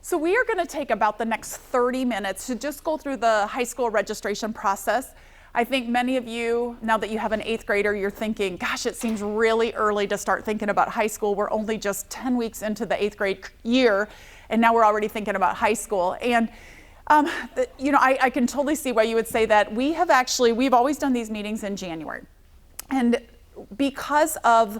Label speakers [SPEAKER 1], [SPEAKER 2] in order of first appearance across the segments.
[SPEAKER 1] So we are going to take about the next 30 minutes to just go through the high school registration process. I think many of you, now that you have an 8th grader, you're thinking, gosh, it seems really early to start thinking about high school. We're only just 10 weeks into the 8th grade year, and now we're already thinking about high school. And I can totally see why you would say that. We've always done these meetings in January. And because of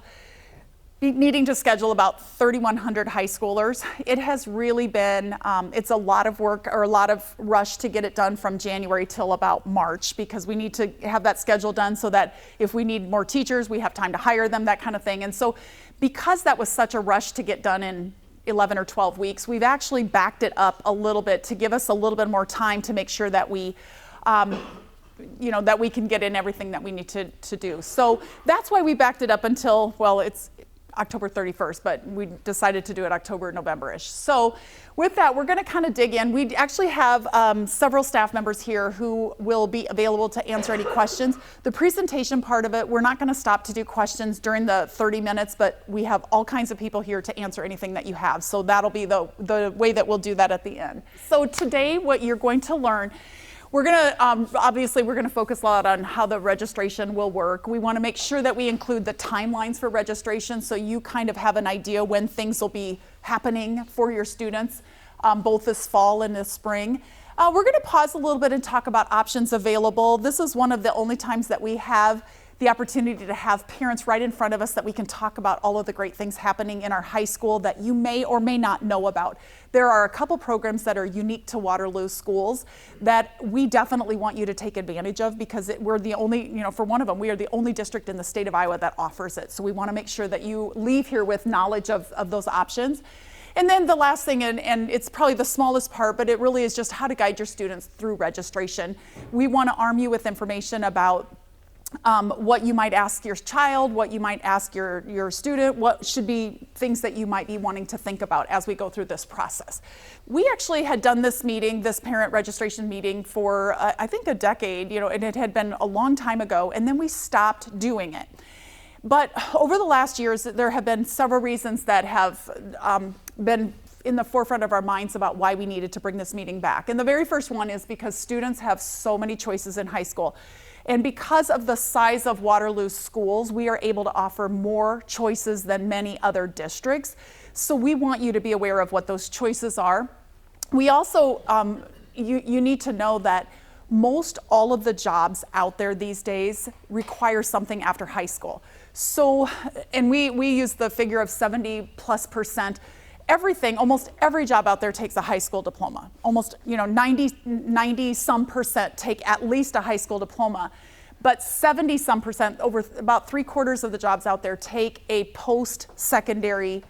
[SPEAKER 1] needing to schedule about 3,100 high schoolers, it has really been, it's a lot of work or a lot of rush to get it done from January till about March, because we need to have that schedule done so that if we need more teachers, we have time to hire them, that kind of thing. And so because that was such a rush to get done in 11 or 12 weeks, we've actually backed it up a little bit to give us a little bit more time to make sure that we that we can get in everything that we need to do. So that's why we backed it up until, well, it's October 31st, but we decided to do it October, November-ish. So with that, we're going to kind of dig in. We actually have several staff members here who will be available to answer any questions. The presentation part of it, we're not going to stop to do questions during the 30 minutes, but we have all kinds of people here to answer anything that you have. So that'll be the way that we'll do that at the end. So today, what you're going to learn, we're going to, obviously, we're going to focus a lot on how the registration will work. We want to make sure that we include the timelines for registration so you kind of have an idea when things will be happening for your students, both this fall and this spring. We're going to pause a little bit and talk about options available. This is one of the only times that we have the opportunity to have parents right in front of us that we can talk about all of the great things happening in our high school that you may or may not know about. There are a couple programs that are unique to Waterloo schools that we definitely want you to take advantage of, because we're the only, for one of them, we are the only district in the state of Iowa that offers it. So we want to make sure that you leave here with knowledge of those options. And then the last thing, and it's probably the smallest part, but it really is just how to guide your students through registration. We want to arm you with information about what you might ask your child, what you might ask your student, what should be things that you might be wanting to think about as we go through this process. We actually had done this parent registration meeting for I think a decade, and it had been a long time ago, and then we stopped doing it. But over the last years, there have been several reasons that have been in the forefront of our minds about why we needed to bring this meeting back. And the very first one is because students have so many choices in high school. And because of the size of Waterloo schools, we are able to offer more choices than many other districts. So we want you to be aware of what those choices are. We also, you need to know that most all of the jobs out there these days require something after high school. So, and we use the figure of 70+%. Almost every job out there takes a high school diploma. Almost, 90 some percent take at least a high school diploma. But 70 some percent, over about 3/4 of the jobs out there take a post-secondary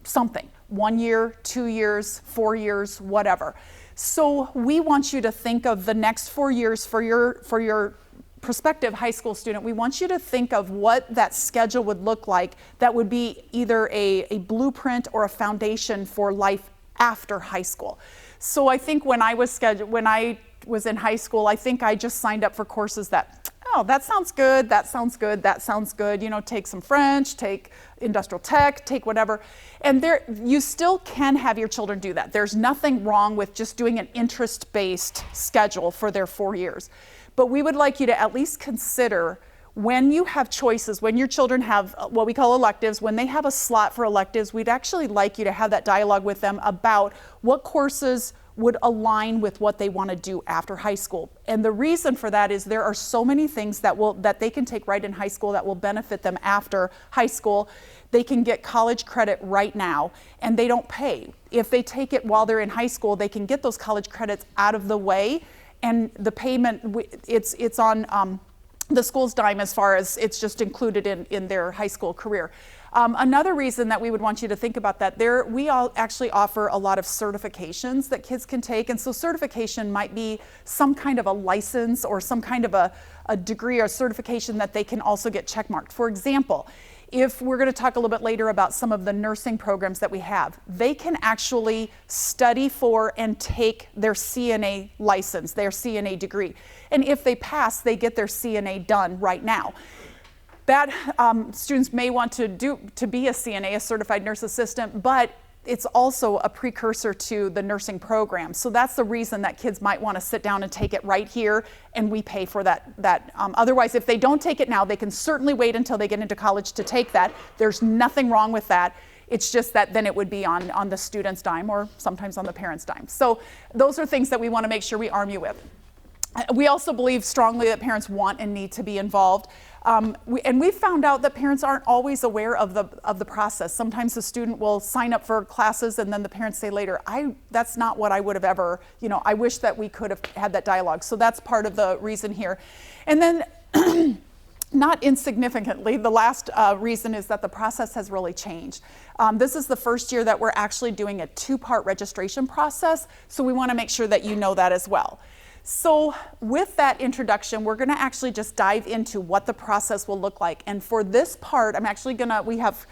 [SPEAKER 1] something. 1 year, 2 years, 4 years, whatever. So we want you to think of the next 4 years for your prospective high school student. We want you to think of what that schedule would look like that would be either a blueprint or a foundation for life after high school. So I think when I was in high school, I think I just signed up for courses that, that sounds good, that sounds good, that sounds good. Take some French, take industrial tech, take whatever. And you still can have your children do that. There's nothing wrong with just doing an interest-based schedule for their 4 years. But we would like you to at least consider, when you have choices, when your children have what we call electives, when they have a slot for electives, we'd actually like you to have that dialogue with them about what courses would align with what they want to do after high school. And the reason for that is there are so many things that they can take right in high school that will benefit them after high school. They can get college credit right now, and they don't pay. If they take it while they're in high school, they can get those college credits out of the way. And the payment, it's on the school's dime as far as it's just included in their high school career. Another reason that we would want you to think about that, we all actually offer a lot of certifications that kids can take. And so certification might be some kind of a license or some kind of a degree or certification that they can also get checkmarked. For example, if we're going to talk a little bit later about some of the nursing programs that we have, they can actually study for and take their CNA license, their CNA degree. And if they pass, they get their CNA done right now. That students may want to be a CNA, a certified nurse assistant, but it's also a precursor to the nursing program. So that's the reason that kids might want to sit down and take it right here, and we pay for that. Otherwise, if they don't take it now, they can certainly wait until they get into college to take that. There's nothing wrong with that. It's just that then it would be on the student's dime or sometimes on the parent's dime. So those are things that we want to make sure we arm you with. We also believe strongly that parents want and need to be involved. And we've found out that parents aren't always aware of the process. Sometimes the student will sign up for classes and then the parents say later, that's not what I would have ever, I wish that we could have had that dialogue. So that's part of the reason here. And then not insignificantly, the last reason is that the process has really changed. This is the first year that we're actually doing a 2-part registration process, so we want to make sure that you know that as well. So with that introduction, we're going to actually just dive into what the process will look like. And for this part, we have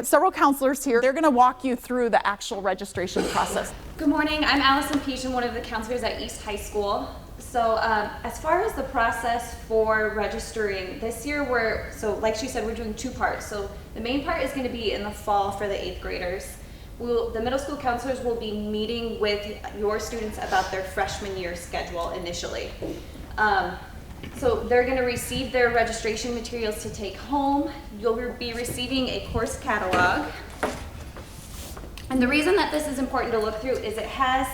[SPEAKER 1] several counselors here. They're going to walk you through the actual registration process.
[SPEAKER 2] Good morning. I'm Allison Peach, one of the counselors at East High School. So as far as the process for registering this year, like she said, we're doing 2 parts. So the main part is going to be in the fall for the 8th graders. The middle school counselors will be meeting with your students about their freshman year schedule initially. So they're going to receive their registration materials to take home. You'll be receiving a course catalog. And the reason that this is important to look through is it has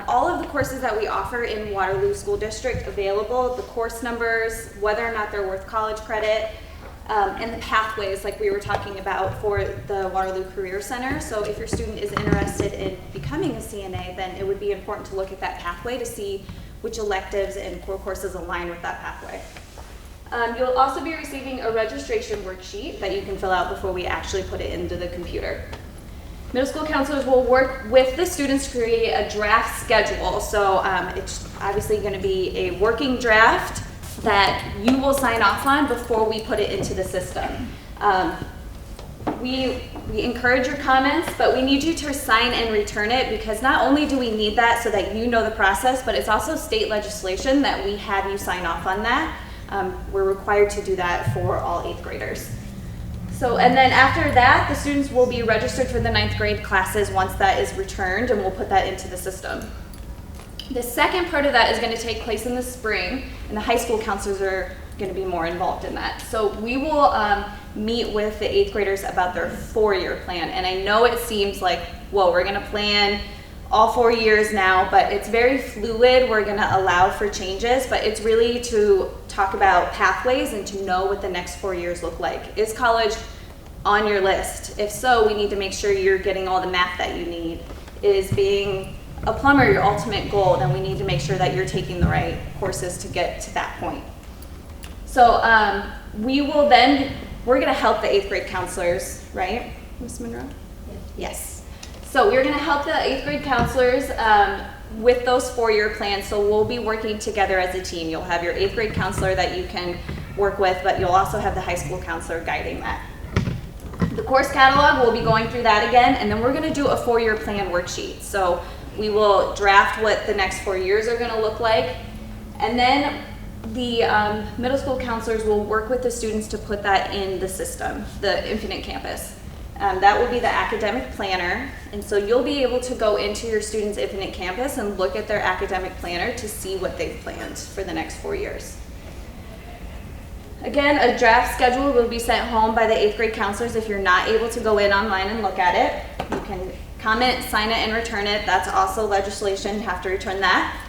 [SPEAKER 2] all of the courses that we offer in Waterloo School District available, the course numbers, whether or not they're worth college credit, and the pathways like we were talking about for the Waterloo Career Center. So if your student is interested in becoming a CNA, then it would be important to look at that pathway to see which electives and core courses align with that pathway. You'll also be receiving a registration worksheet that you can fill out before we actually put it into the computer. Middle school counselors will work with the students to create a draft schedule. So it's obviously going to be a working draft that you will sign off on before we put it into the system. We encourage your comments, but we need you to sign and return it, because not only do we need that so that you know the process, but it's also state legislation that we have you sign off on that. We're required to do that for all 8th graders. So, and then after that, the students will be registered for the 9th grade classes once that is returned, and we'll put that into the system. The second part of that is going to take place in the spring, and the high school counselors are going to be more involved in that. So we will meet with the 8th graders about their 4-year plan. And I know it seems like, well, we're going to plan all 4 years now, but it's very fluid. We're going to allow for changes, but it's really to talk about pathways and to know what the next 4 years look like. Is college on your list? If so, we need to make sure you're getting all the math that you need. Is being a plumber your ultimate goal? Then we need to make sure that you're taking the right courses to get to that point. So we're going to help the 8th grade counselors, right, Ms. Monroe? Yes. So we're going to help the 8th grade counselors with those 4-year plans. So we'll be working together as a team. You'll have your 8th grade counselor that you can work with, but you'll also have the high school counselor guiding that. The course catalog, we'll be going through that again, and then we're going to do a 4-year plan worksheet. So we will draft what the next 4 years are going to look like, and then the middle school counselors will work with the students to put that in the system, the Infinite Campus. That will be the academic planner, and so you'll be able to go into your students' Infinite Campus and look at their academic planner to see what they've planned for the next 4 years. Again, a draft schedule will be sent home by the 8th grade counselors. If you're not able to go in online and look at it, you can comment, sign it, and return it. That's also legislation, you have to return that.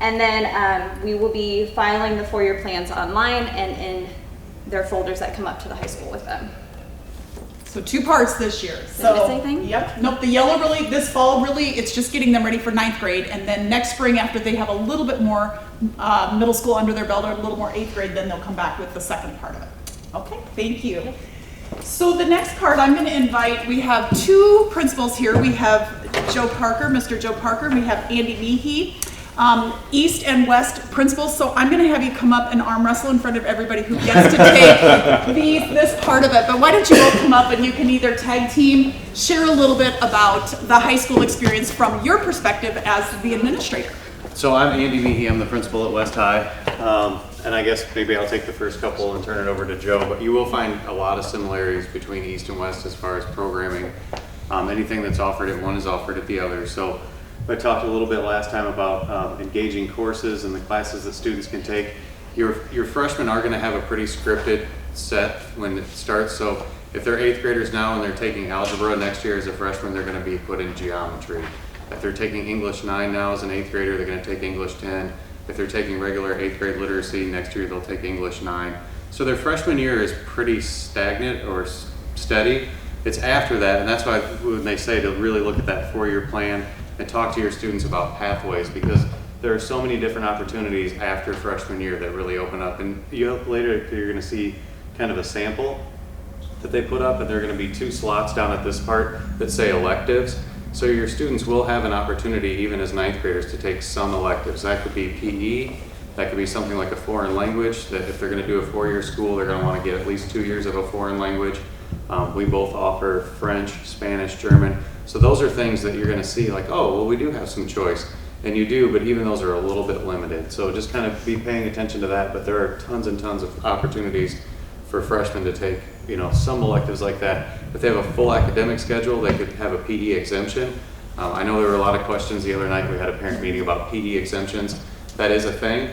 [SPEAKER 2] And then we will be filing the 4-year plans online and in their folders that come up to the high school with them.
[SPEAKER 1] So 2 parts this year.
[SPEAKER 2] Did I miss anything?
[SPEAKER 1] Yep. Nope. The yellow really, this fall really, it's just getting them ready for 9th grade. And then next spring, after they have a little bit more middle school under their belt or a little more 8th grade, then they'll come back with the second part of it. Okay, thank you. Okay. So the next part I'm going to invite, we have 2 principals here. We have Joe Parker, Mr. Joe Parker, and we have Andy Meehee. East and West principals. So I'm going to have you come up and arm wrestle in front of everybody who gets to take this part of it. But why don't you both come up and you can either tag team, share a little bit about the high school experience from your perspective as the administrator.
[SPEAKER 3] So I'm Andy Meehee, I'm the principal at West High. And I guess maybe I'll take the first couple and turn it over to Joe, but you will find a lot of similarities between East and West as far as programming. Anything that's offered at one is offered at the other. So I talked a little bit last time about engaging courses and the classes that students can take. Your freshmen are going to have a pretty scripted set when it starts. So if they're 8th graders now and they're taking algebra, next year as a freshman they're going to be put in geometry. If they're taking English 9 now as an 8th grader, they're going to take English 10. If they're taking regular 8th grade literacy, next year they'll take English 9. So their freshman year is pretty stagnant or steady. It's after that, and that's why when they say to really look at that 4-year plan and talk to your students about pathways, because there are so many different opportunities after freshman year that really open up. And later you're going to see kind of a sample that they put up, and there are going to be 2 slots down at this part that say electives. So your students will have an opportunity, even as 9th graders, to take some electives. That could be PE, that could be something like a foreign language, that if they're going to do a 4-year school, they're going to want to get at least 2 years of a foreign language. We both offer French, Spanish, German. So those are things that you're going to see like, oh, well, we do have some choice. And you do, but even those are a little bit limited. So just kind of be paying attention to that. But there are tons and tons of opportunities for freshmen to take, some electives like that. If they have a full academic schedule, they could have a PE exemption. I know there were a lot of questions the other night. We had a parent meeting about PE exemptions. That is a thing.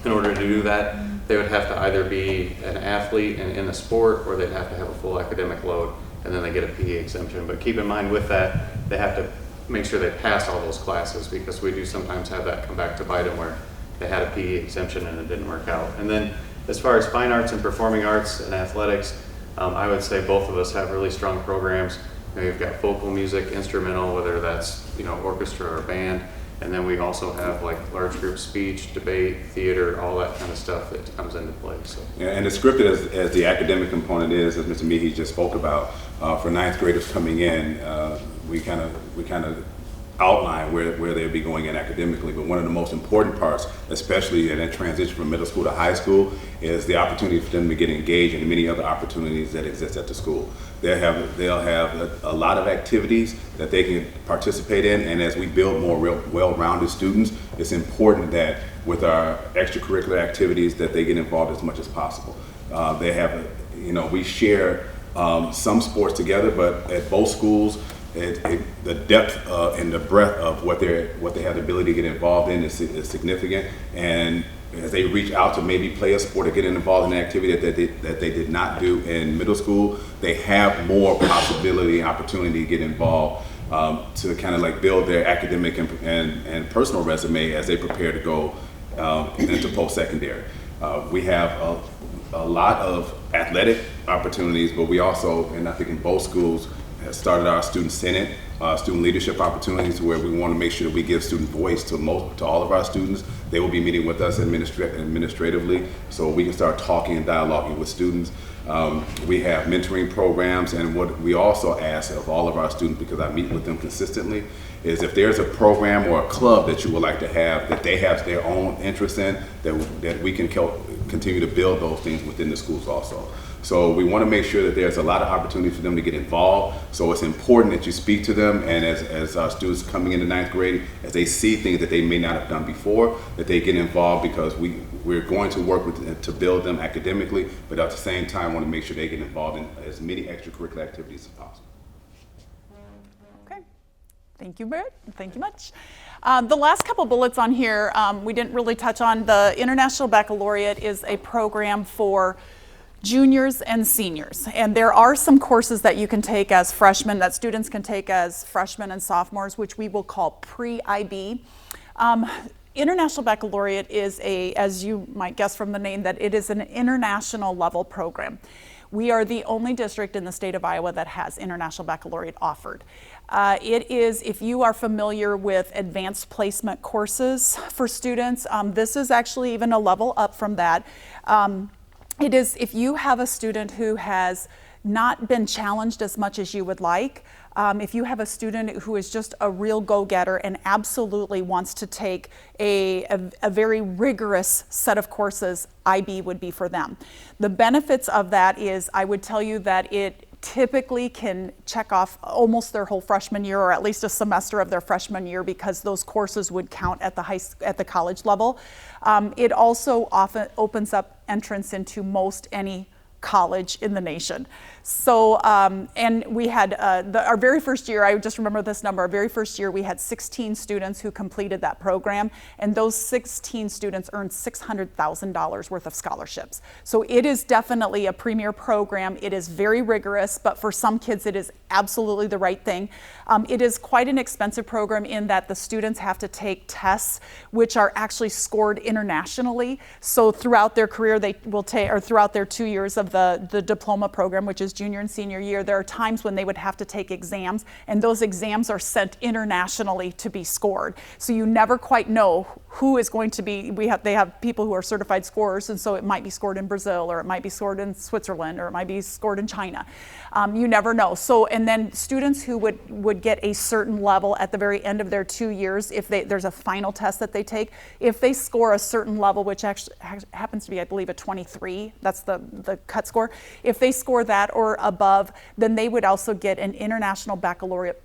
[SPEAKER 3] In order to do that, they would have to either be an athlete and in the sport, or they'd have to have a full academic load, and then they get a PE exemption. But keep in mind with that, they have to make sure they pass all those classes, because we do sometimes have that come back to bite them where they had a PE exemption and it didn't work out. And then as far as fine arts and performing arts and athletics, I would say both of us have really strong programs. We've got vocal music, instrumental, whether that's orchestra or band, and then we also have like large group speech, debate, theater, all that kind of stuff that comes into play. So.
[SPEAKER 4] Yeah, and as scripted as the academic component is, as Mr. Meehy just spoke about, for 9th graders coming in, we kind of outline where they'll be going in academically. But one of the most important parts, especially in that transition from middle school to high school, is the opportunity for them to get engaged in many other opportunities that exist at the school. They'll have a lot of activities that they can participate in, and as we build more well-rounded students, it's important that with our extracurricular activities that they get involved as much as possible. We share some sports together, but at both schools, the depth and the breadth of what they have the ability to get involved in is significant. And as they reach out to maybe play a sport or get involved in an activity that they did not do in middle school, they have more possibility and opportunity to get involved to kind of like build their academic and personal resume as they prepare to go into post-secondary. We have a lot of athletic opportunities, but we also, and I think in both schools, have started our student senate, student leadership opportunities, where we want to make sure that we give student voice to all of our students. They will be meeting with us administratively, so we can start talking and dialoguing with students. We have mentoring programs, and what we also ask of all of our students, because I meet with them consistently, is if there's a program or a club that you would like to have that they have their own interest in, that we can continue to build those things within the schools also. So we want to make sure that there's a lot of opportunity for them to get involved. So it's important that you speak to them, and as our students coming into 9th grade, as they see things that they may not have done before, that they get involved, because we're going to work with to build them academically, but at the same time want to make sure they get involved in as many extracurricular activities as possible.
[SPEAKER 1] Okay, thank you, Barrett. Thank you much. The last couple bullets on here, we didn't really touch on. The International Baccalaureate is a program for juniors and seniors, and there are some courses that you can take as freshmen, that students can take as freshmen and sophomores, which we will call pre-IB. International Baccalaureate is as you might guess from the name, that it is an international level program. We are the only district in the state of Iowa that has International Baccalaureate offered. It is, if you are familiar with advanced placement courses for students, this is actually even a level up from that. It is if you have a student who has not been challenged as much as you would like, if you have a student who is just a real go-getter and absolutely wants to take a very rigorous set of courses, IB would be for them. The benefits of that is, I would tell you that it typically can check off almost their whole freshman year, or at least a semester of their freshman year, because those courses would count at the college level. It also often opens up entrance into most any college in the nation. So, and we had our very first year, I just remember this number, our very first year we had 16 students who completed that program, and those 16 students earned $600,000 worth of scholarships. So it is definitely a premier program. It is very rigorous, but for some kids it is absolutely the right thing. It is quite an expensive program in that the students have to take tests which are actually scored internationally. So throughout their career they will take, or throughout their 2 years of the diploma program, which is junior and senior year, there are times when they would have to take exams, and those exams are sent internationally to be scored. So you never quite know who is going to be, they have people who are certified scorers, and so it might be scored in Brazil, or it might be scored in Switzerland, or it might be scored in China. You never know. So, and then students who would get a certain level at the very end of their 2 years, if there's a final test that they take, if they score a certain level, which actually happens to be, I believe, a 23, that's the cut score, if they score that or above, then they would also get an International Baccalaureate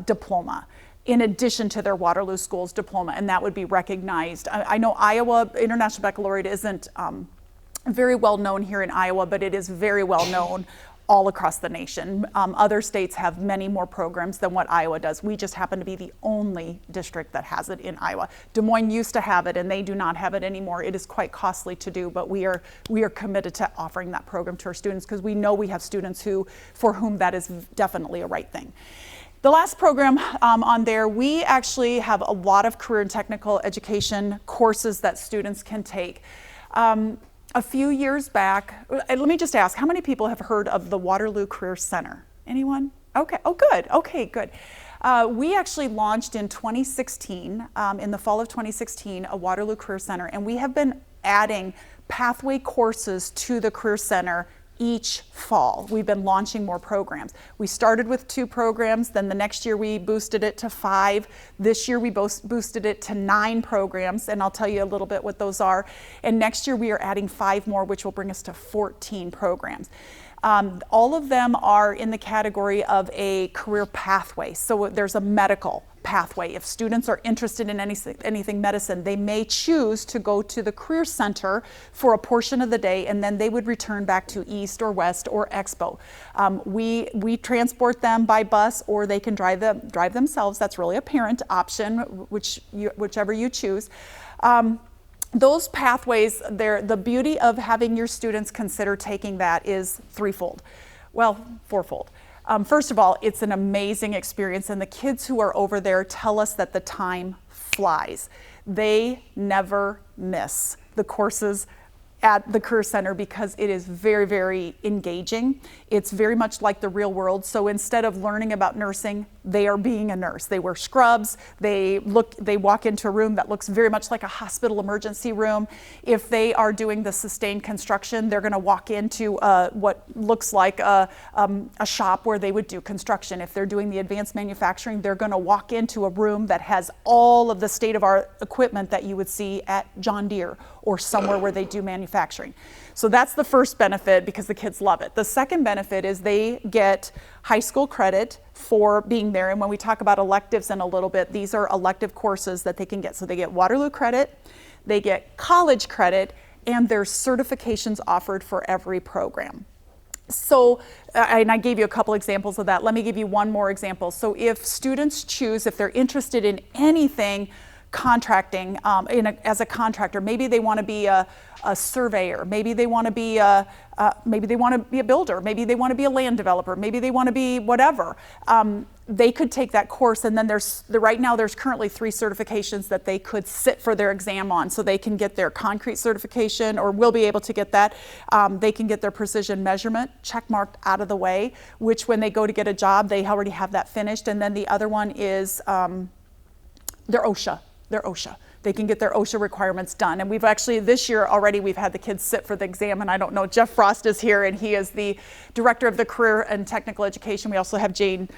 [SPEAKER 1] diploma in addition to their Waterloo School's diploma, and that would be recognized. I know Iowa International Baccalaureate isn't very well known here in Iowa, but it is very well known all across the nation. Other states have many more programs than what Iowa does. We just happen to be the only district that has it in Iowa. Des Moines used to have it, and they do not have it anymore. It is quite costly to do, but we are committed to offering that program to our students because we know we have students for whom that is definitely a right thing. The last program on there, we actually have a lot of career and technical education courses that students can take. A few years back, let me just ask, how many people have heard of the Waterloo Career Center? Anyone? Okay, oh good, okay, good. We actually launched in 2016, in the fall of 2016, a Waterloo Career Center, and we have been adding pathway courses to the Career Center each fall. We've been launching more programs. We started with 2 programs, then the next year we boosted it to 5. This year we boosted it to 9 programs, and I'll tell you a little bit what those are. And next year we are adding 5 more, which will bring us to 14 programs. All of them are in the category of a career pathway. So there's a medical pathway. If students are interested in anything medicine, they may choose to go to the Career Center for a portion of the day, and then they would return back to East or West or Expo. We transport them by bus, or they can drive themselves. That's really a parent option, whichever you choose. Those pathways, the beauty of having your students consider taking that is threefold. Well, fourfold. First of all, it's an amazing experience, and the kids who are over there tell us that the time flies. They never miss the courses at the Career Center because it is very, very engaging. It's very much like the real world. So instead of learning about nursing, they are being a nurse. They wear scrubs. They walk into a room that looks very much like a hospital emergency room. If they are doing the sustained construction, they're going to walk into what looks like a shop where they would do construction. If they're doing the advanced manufacturing, they're going to walk into a room that has all of the state-of-art equipment that you would see at John Deere or somewhere where they do manufacturing. So that's the first benefit because the kids love it. The second benefit is they get high school credit for being there. And when we talk about electives in a little bit, these are elective courses that they can get. So they get Waterloo credit, they get college credit, and there's certifications offered for every program. So, and I gave you a couple examples of that. Let me give you one more example. So if students choose, if they're interested in anything contracting as a contractor, maybe they want to be a surveyor, maybe they want to be a builder, maybe they want to be a land developer, maybe they want to be whatever. They could take that course, and then right now there's currently 3 certifications that they could sit for their exam on. So they can get their concrete certification, or will be able to get that. They can get their precision measurement checkmarked out of the way, which when they go to get a job, they already have that finished. And then the other one is their OSHA. They can get their OSHA requirements done. And we've actually, this year already, we've had the kids sit for the exam, and I don't know, Jeff Frost is here, and he is the director of the Career and Technical Education. We also have Jane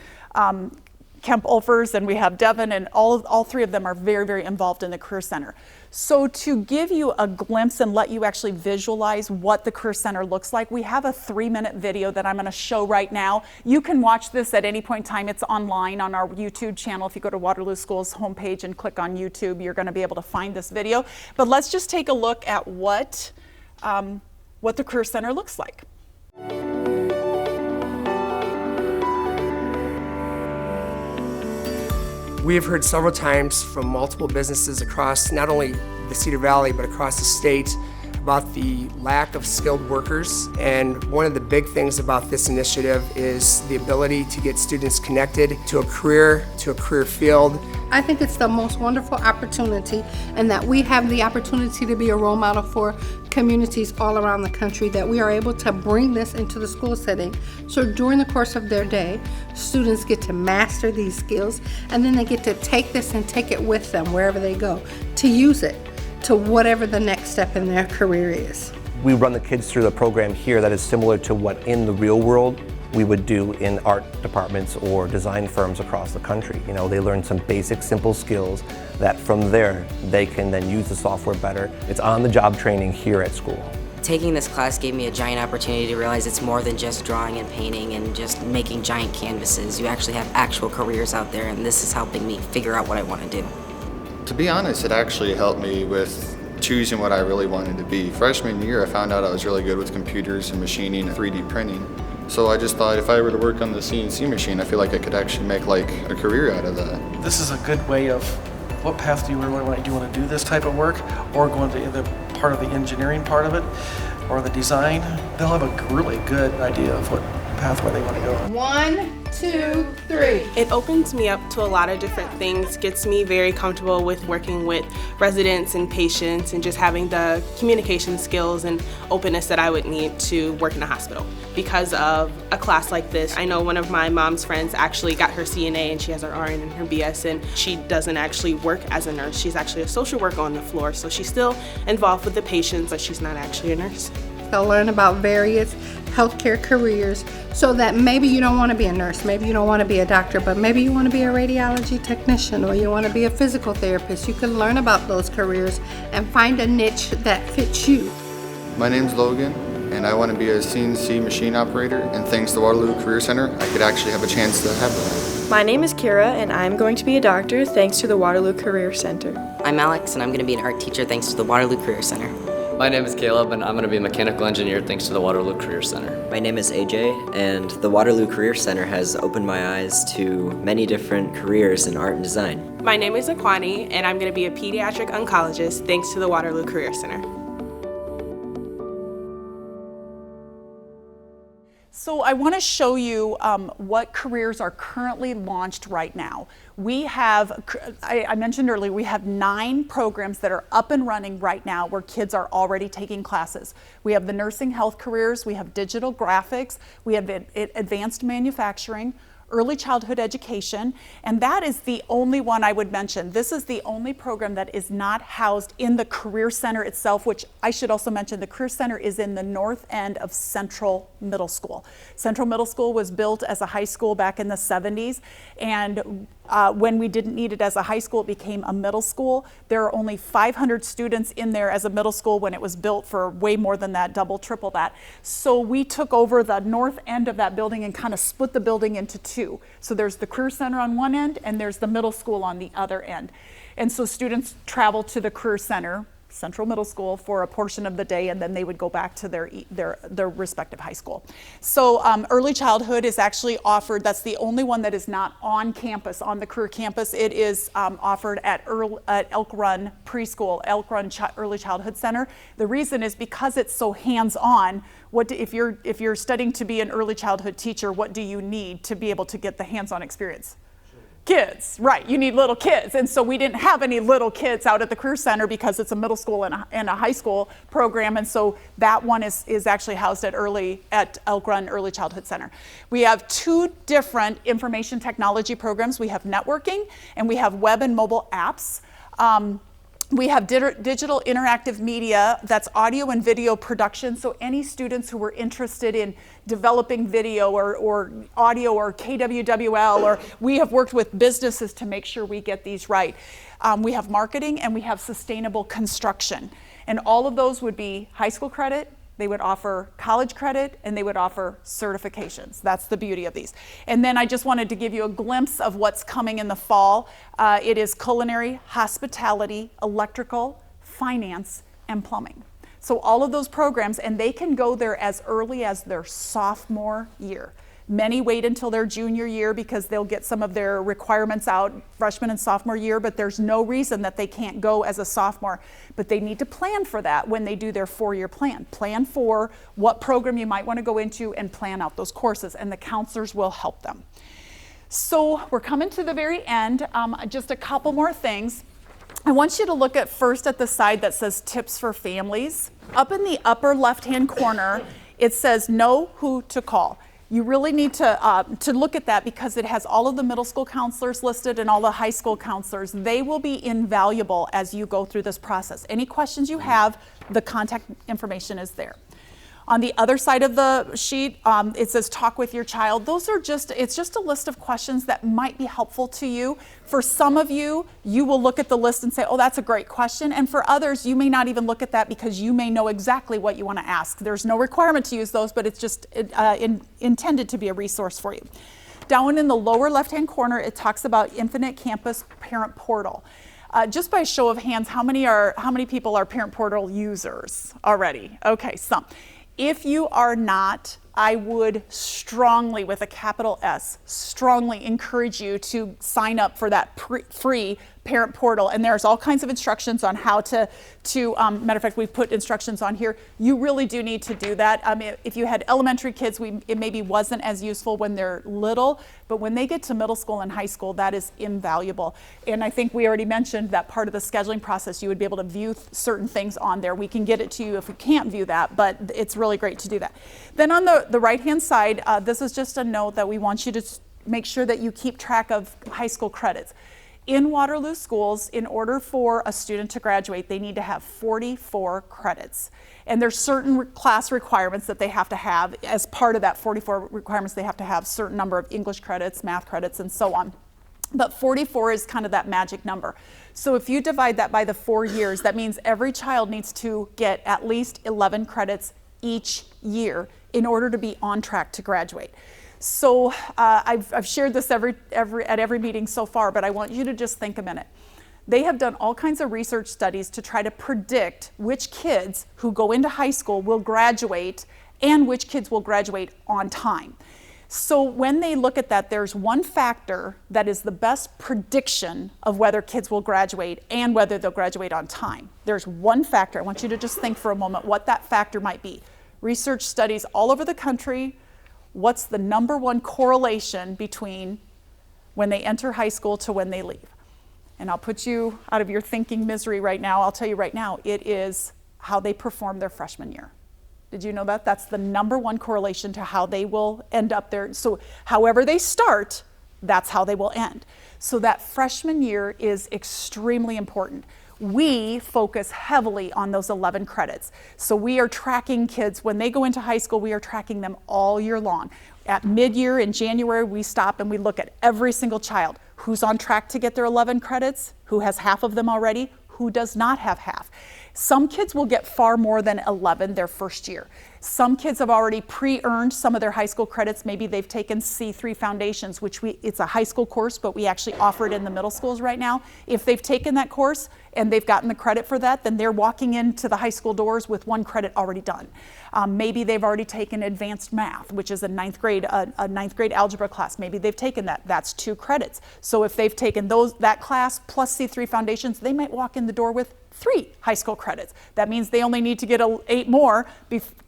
[SPEAKER 1] Kemp-Olfers, and we have Devin, and all 3 of them are very, very involved in the Career Center. So to give you a glimpse and let you actually visualize what the Career Center looks like, we have a 3-minute video that I'm going to show right now. You can watch this at any point in time. It's online on our YouTube channel. If you go to Waterloo School's homepage and click on YouTube, you're going to be able to find this video. But let's just take a look at what the Career Center looks like.
[SPEAKER 5] We have heard several times from multiple businesses across not only the Cedar Valley but across the state about the lack of skilled workers, and one of the big things about this initiative is the ability to get students connected to a career field.
[SPEAKER 6] I think it's the most wonderful opportunity, and that we have the opportunity to be a role model for communities all around the country, that we are able to bring this into the school setting. So during the course of their day, students get to master these skills, and then they get to take this and take it with them wherever they go, to use it to whatever the next step in their career is.
[SPEAKER 7] We run the kids through a program here that is similar to what in the real world we would do in art departments or design firms across the country. You know, they learn some basic, simple skills that from there they can then use the software better. It's on-the-job training here at school.
[SPEAKER 8] Taking this class gave me a giant opportunity to realize it's more than just drawing and painting and just making giant canvases. You actually have actual careers out there, and this is helping me figure out what I want to do.
[SPEAKER 9] To be honest, it actually helped me with choosing what I really wanted to be. Freshman year, I found out I was really good with computers and machining and 3D printing. So I just thought if I were to work on the CNC machine, I feel like I could actually make like a career out of that.
[SPEAKER 10] This is a good way of what path do you really want to do? You want to do this type of work, or go into the part of the engineering part of it, or the design? They'll have a really good idea of what pathway they want to go.
[SPEAKER 6] 1, 2, 3.
[SPEAKER 11] It opens me up to a lot of different things, gets me very comfortable with working with residents and patients and just having the communication skills and openness that I would need to work in a hospital. Because of a class like this, I know one of my mom's friends actually got her CNA and she has her RN and her BS, and she doesn't actually work as a nurse. She's actually a social worker on the floor, so she's still involved with the patients, but she's not actually a nurse.
[SPEAKER 6] They'll learn about various healthcare careers, so that maybe you don't want to be a nurse, maybe you don't want to be a doctor, but maybe you want to be a radiology technician, or you want to be a physical therapist. You can learn about those careers and find a niche that fits you.
[SPEAKER 9] My name's Logan, and I want to be a CNC machine operator, and thanks to Waterloo Career Center, I could actually have a chance to have that.
[SPEAKER 12] My name is Kira, and I'm going to be a doctor thanks to the Waterloo Career Center.
[SPEAKER 8] I'm Alex, and I'm going to be an art teacher thanks to the Waterloo Career Center.
[SPEAKER 13] My name is Caleb, and I'm going to be a mechanical engineer thanks to the Waterloo Career Center.
[SPEAKER 14] My name is AJ, and the Waterloo Career Center has opened my eyes to many different careers in art and design.
[SPEAKER 11] My name is Akwani, and I'm going to be a pediatric oncologist thanks to the Waterloo Career Center.
[SPEAKER 1] So I want to show you what careers are currently launched right now. We have, I mentioned earlier, we have 9 programs that are up and running right now where kids are already taking classes. We have the nursing health careers, we have digital graphics, we have advanced manufacturing, early childhood education, and that is the only one I would mention. This is the only program that is not housed in the Career Center itself, which I should also mention, the Career Center is in the north end of Central Middle School. Central Middle School was built as a high school back in the 70s, and when we didn't need it as a high school, it became a middle school. There are only 500 students in there as a middle school when it was built for way more than that, double, triple that. So we took over the north end of that building and kind of split the building into 2. So there's the Career Center on one end and there's the middle school on the other end. And so students travel to the Career Center, Central Middle School, for a portion of the day, and then they would go back to their respective high school. So early childhood is actually offered. That's the only one that is not on campus, on the career campus. It is offered at Elk Run Preschool, Elk Run Early Childhood Center. The reason is because it's so hands-on. If you're studying to be an early childhood teacher, what do you need to be able to get the hands-on experience? Kids, right, you need little kids. And so we didn't have any little kids out at the Career Center because it's a middle school and a high school program. And so that one is actually housed at Elk Run Early Childhood Center. We have 2 different information technology programs. We have networking and we have web and mobile apps. We have digital interactive media, that's audio and video production. So any students who were interested in developing video or audio or KWWL, or we have worked with businesses to make sure we get these right. We have marketing and we have sustainable construction. And all of those would be high school credit, they would offer college credit, and they would offer certifications. That's the beauty of these. And then I just wanted to give you a glimpse of what's coming in the fall. It is culinary, hospitality, electrical, finance, and plumbing. So all of those programs, and they can go there as early as their sophomore year. Many wait until their junior year because they'll get some of their requirements out freshman and sophomore year, but there's no reason that they can't go as a sophomore. But they need to plan for that when they do their 4-year plan. Plan for what program you might want to go into and plan out those courses, and the counselors will help them. So we're coming to the very end. Just a couple more things. I want you to look at first at the side that says tips for families. Up in the upper left-hand corner, it says know who to call. You really need to look at that because it has all of the middle school counselors listed and all the high school counselors. They will be invaluable as you go through this process. Any questions you have, the contact information is there. On the other side of the sheet, it says talk with your child. It's just a list of questions that might be helpful to you. For some of you, you will look at the list and say, oh, that's a great question. And for others, you may not even look at that because you may know exactly what you want to ask. There's no requirement to use those, but it's just intended to be a resource for you. Down in the lower left-hand corner, it talks about Infinite Campus Parent Portal. Just by show of hands, how many people are Parent Portal users already? Okay, some. If you are not, I would strongly, with a capital S, strongly encourage you to sign up for that free parent portal. And there's all kinds of instructions on how to matter of fact, we've put instructions on here. You really do need to do that. If you had elementary kids, it maybe wasn't as useful when they're little, but when they get to middle school and high school, that is invaluable. And I think we already mentioned that part of the scheduling process, you would be able to view certain things on there. We can get it to you if we can't view that, but it's really great to do that. Then on the right-hand side, this is just a note that we want you to make sure that you keep track of high school credits. In Waterloo schools, in order for a student to graduate, they need to have 44 credits. And there's certain class requirements that they have to have. As part of that 44 requirements, they have to have a certain number of English credits, math credits, and so on. But 44 is kind of that magic number. So if you divide that by the 4 years, that means every child needs to get at least 11 credits each year in order to be on track to graduate. So I've shared this at every meeting so far, but I want you to just think a minute. They have done all kinds of research studies to try to predict which kids who go into high school will graduate and which kids will graduate on time. So when they look at that, there's one factor that is the best prediction of whether kids will graduate and whether they'll graduate on time. There's one factor. I want you to just think for a moment what that factor might be. Research studies all over the country. What's the number one correlation between when they enter high school to when they leave? And I'll put you out of your thinking misery right now. I'll tell you right now, it is how they perform their freshman year. Did you know that? That's the number one correlation to how they will end up there. So however they start, that's how they will end. So that freshman year is extremely important. We focus heavily on those 11 credits. So we are tracking kids. When they go into high school, we are tracking them all year long. At mid-year in January, we stop and we look at every single child. Who's on track to get their 11 credits? Who has half of them already? Who does not have half? Some kids will get far more than 11 their first year. Some kids have already pre-earned some of their high school credits. Maybe they've taken C3 Foundations, which it's a high school course, but we actually offer it in the middle schools right now. If they've taken that course and they've gotten the credit for that, then they're walking into the high school doors with 1 credit already done. Maybe they've already taken advanced math, which is a ninth grade algebra class. Maybe they've taken that. That's 2 credits. So if they've taken that class plus C3 Foundations, they might walk in the door with 3 high school credits. That means they only need to get 8 more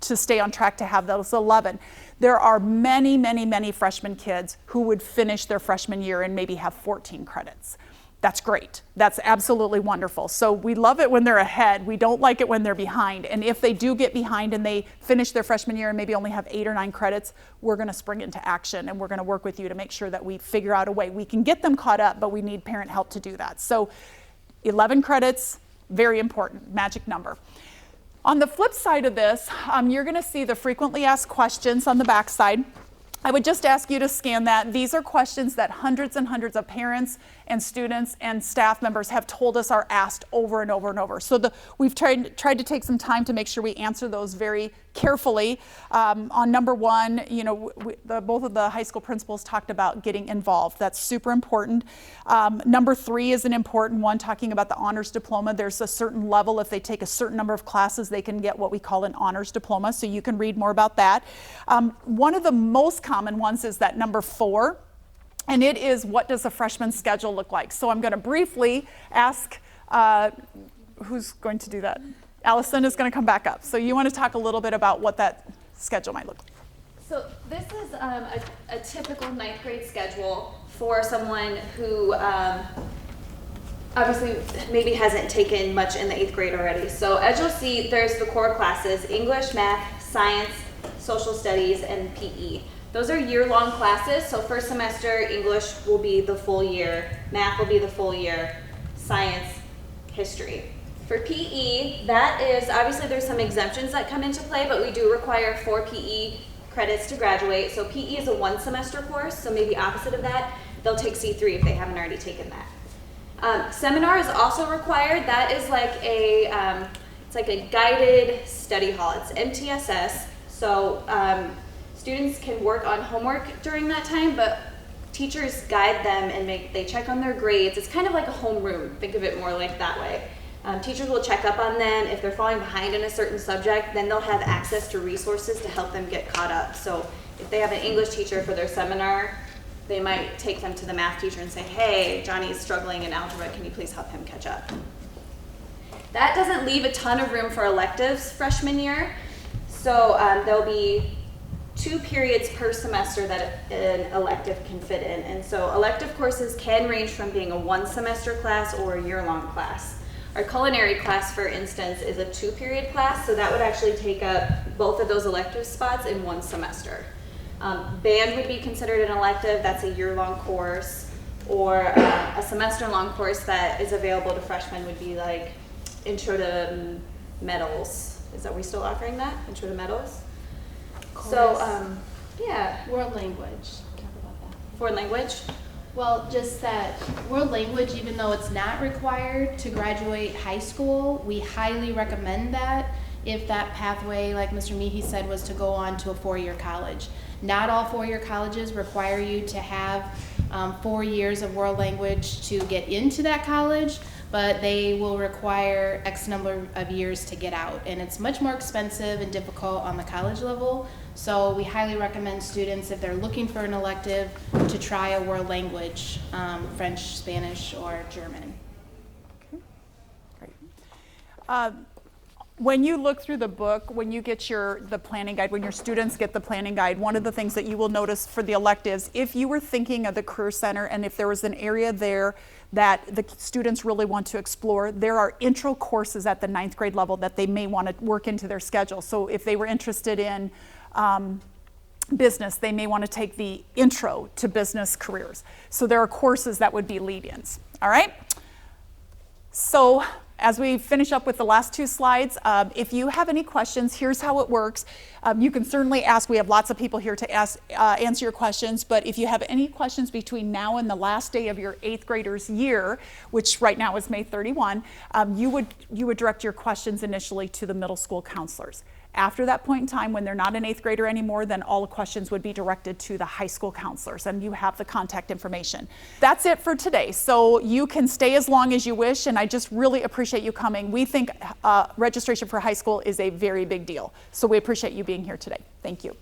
[SPEAKER 1] to stay on track to have those 11. There are many, many, many freshman kids who would finish their freshman year and maybe have 14 credits. That's great. That's absolutely wonderful. So we love it when they're ahead. We don't like it when they're behind. And if they do get behind and they finish their freshman year and maybe only have 8 or 9 credits, we're going to spring into action and we're going to work with you to make sure that we figure out a way. We can get them caught up, but we need parent help to do that. So 11 credits, very important, magic number. On the flip side of this, you're going to see the frequently asked questions on the back side. I would just ask you to scan that. These are questions that hundreds and hundreds of parents and students and staff members have told us are asked over and over and over. So we've tried to take some time to make sure we answer those very carefully. On number one, you know, both of the high school principals talked about getting involved. That's super important. Number three is an important one, talking about the honors diploma. There's a certain level, if they take a certain number of classes, they can get what we call an honors diploma, so you can read more about that. One of the most common ones is that number 4, and it is, what does a freshman schedule look like? So I'm going to briefly ask, who's going to do that? Allison is going to come back up. So you want to talk a little bit about what that schedule might look like.
[SPEAKER 2] So this is a typical 9th grade schedule for someone who obviously maybe hasn't taken much in the 8th grade already. So as you'll see, there's the core classes: English, math, science, social studies, and PE. Those are year-long classes. So first semester, English will be the full year, math will be the full year, science, history. For PE, that is, obviously there's some exemptions that come into play, but we do require 4 PE credits to graduate. So PE is a 1-semester course, so maybe opposite of that, they'll take C3 if they haven't already taken that. Seminar is also required. That is like it's like a guided study hall. It's MTSS, so students can work on homework during that time, but teachers guide them and they check on their grades. It's kind of like a homeroom. Think of it more like that way. Teachers will check up on them. If they're falling behind in a certain subject, then they'll have access to resources to help them get caught up. So if they have an English teacher for their seminar, they might take them to the math teacher and say, hey, Johnny's struggling in algebra, can you please help him catch up? That doesn't leave a ton of room for electives freshman year. So there'll be 2 periods per semester that an elective can fit in. And so elective courses can range from being a 1-semester class or a year-long class. Our culinary class, for instance, is a 2-period class, so that would actually take up both of those elective spots in 1 semester. Band would be considered an elective. That's a year-long course, or a semester-long course that is available to freshmen would be like Intro to Metals. Are we still offering that? Intro to Metals? So, yeah.
[SPEAKER 15] World language. Talk about that.
[SPEAKER 2] Foreign language?
[SPEAKER 15] Well, just that world language, even though it's not required to graduate high school, we highly recommend that if that pathway, like Mr. Meehy said, was to go on to a 4-year college. Not all 4-year colleges require you to have 4 years of world language to get into that college, but they will require X number of years to get out. And it's much more expensive and difficult on the college level. So we highly recommend students, if they're looking for an elective, to try a world language, French, Spanish, or German.
[SPEAKER 1] Okay. Great. When you look through the book, when you get the planning guide, when your students get the planning guide, one of the things that you will notice for the electives, if you were thinking of the Career Center and if there was an area there that the students really want to explore, there are intro courses at the 9th grade level that they may want to work into their schedule. So if they were interested in business, they may want to take the intro to business careers. So there are courses that would be lead-ins. All right? So as we finish up with the last 2 slides, if you have any questions, here's how it works. You can certainly ask. We have lots of people here to answer your questions, but if you have any questions between now and the last day of your 8th graders year, which right now is May 31, you would direct your questions initially to the middle school counselors. After that point in time, when they're not an 8th grader anymore, then all the questions would be directed to the high school counselors, and you have the contact information. That's it for today. So you can stay as long as you wish, and I just really appreciate you coming. We think registration for high school is a very big deal. So we appreciate you being here today. Thank you.